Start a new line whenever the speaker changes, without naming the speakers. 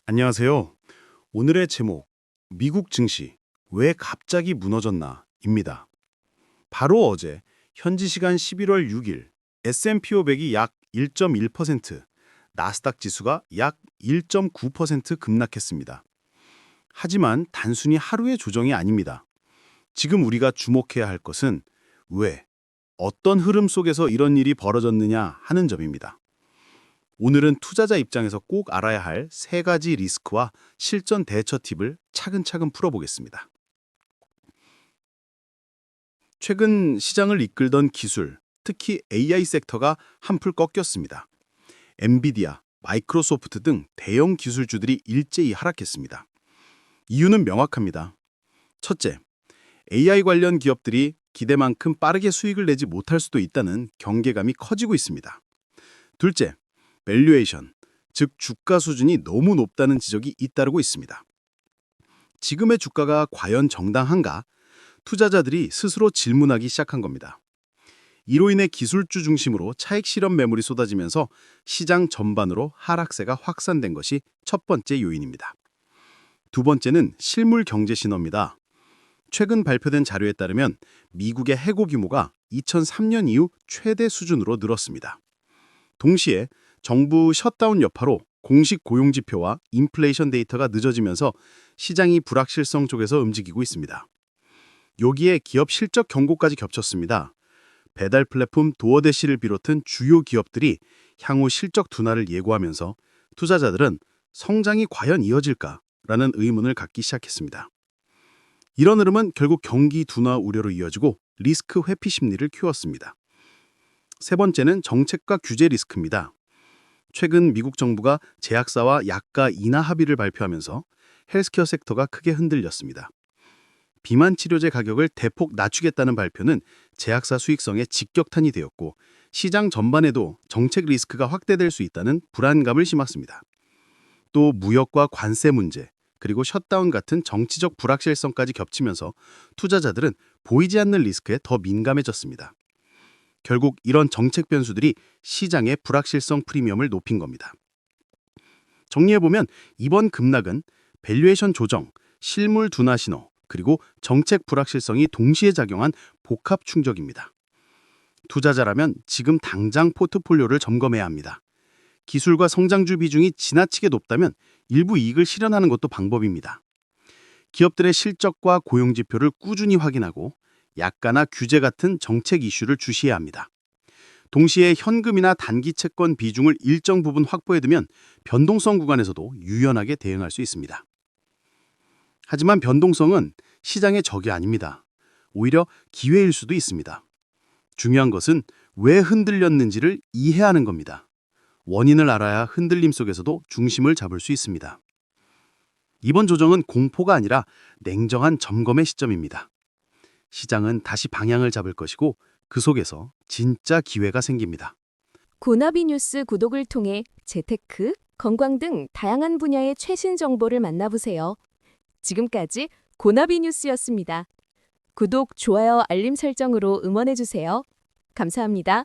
안녕하세요. 오늘의 제목, 미국 증시 왜 갑자기 무너졌나?입니다. 바로 어제 현지 시간 11월 6일 S&P 500이 약 1.1%, 나스닥 지수가 약 1.9% 급락했습니다. 하지만 단순히 하루의 조정이 아닙니다. 지금 우리가 주목해야 할 것은 왜, 어떤 흐름 속에서 이런 일이 벌어졌느냐 하는 점입니다. 오늘은 투자자 입장에서 꼭 알아야 할 세 가지 리스크와 실전 대처 팁을 차근차근 풀어보겠습니다. 최근 시장을 이끌던 기술, 특히 AI 섹터가 한풀 꺾였습니다. 엔비디아, 마이크로소프트 등 대형 기술주들이 일제히 하락했습니다. 이유는 명확합니다. 첫째, AI 관련 기업들이 기대만큼 빠르게 수익을 내지 못할 수도 있다는 경계감이 커지고 있습니다. 둘째, 밸류에이션, 즉 주가 수준이 너무 높다는 지적이 잇따르고 있습니다. 지금의 주가가 과연 정당한가? 투자자들이 스스로 질문하기 시작한 겁니다. 이로 인해 기술주 중심으로 차익 실현 매물이 쏟아지면서 시장 전반으로 하락세가 확산된 것이 첫 번째 요인입니다. 두 번째는 실물 경제 신호입니다. 최근 발표된 자료에 따르면 미국의 해고 규모가 2003년 이후 최대 수준으로 늘었습니다. 동시에 정부 셧다운 여파로 공식 고용지표와 인플레이션 데이터가 늦어지면서 시장이 불확실성 쪽에서 움직이고 있습니다. 여기에 기업 실적 경고까지 겹쳤습니다. 배달 플랫폼 도어대시를 비롯한 주요 기업들이 향후 실적 둔화를 예고하면서 투자자들은 성장이 과연 이어질까라는 의문을 갖기 시작했습니다. 이런 흐름은 결국 경기 둔화 우려로 이어지고 리스크 회피 심리를 키웠습니다. 세 번째는 정책과 규제 리스크입니다. 최근 미국 정부가 제약사와 약가 인하 합의를 발표하면서 헬스케어 섹터가 크게 흔들렸습니다. 비만 치료제 가격을 대폭 낮추겠다는 발표는 제약사 수익성에 직격탄이 되었고 시장 전반에도 정책 리스크가 확대될 수 있다는 불안감을 심었습니다. 또 무역과 관세 문제, 그리고 셧다운 같은 정치적 불확실성까지 겹치면서 투자자들은 보이지 않는 리스크에 더 민감해졌습니다. 결국 이런 정책 변수들이 시장의 불확실성 프리미엄을 높인 겁니다. 정리해보면 이번 급락은 밸류에이션 조정, 실물 둔화 신호, 그리고 정책 불확실성이 동시에 작용한 복합 충격입니다. 투자자라면 지금 당장 포트폴리오를 점검해야 합니다. 기술과 성장주 비중이 지나치게 높다면 일부 이익을 실현하는 것도 방법입니다. 기업들의 실적과 고용지표를 꾸준히 확인하고 약가나 규제 같은 정책 이슈를 주시해야 합니다. 동시에 현금이나 단기 채권 비중을 일정 부분 확보해두면 변동성 구간에서도 유연하게 대응할 수 있습니다. 하지만 변동성은 시장의 적이 아닙니다. 오히려 기회일 수도 있습니다. 중요한 것은 왜 흔들렸는지를 이해하는 겁니다. 원인을 알아야 흔들림 속에서도 중심을 잡을 수 있습니다. 이번 조정은 공포가 아니라 냉정한 점검의 시점입니다. 시장은 다시 방향을 잡을 것이고 그 속에서 진짜 기회가 생깁니다.
고나비 뉴스 구독을 통해 재테크, 건강 등 다양한 분야의 최신 정보를 만나보세요. 지금까지 고나비 뉴스였습니다. 구독, 좋아요, 알림 설정으로 응원해주세요. 감사합니다.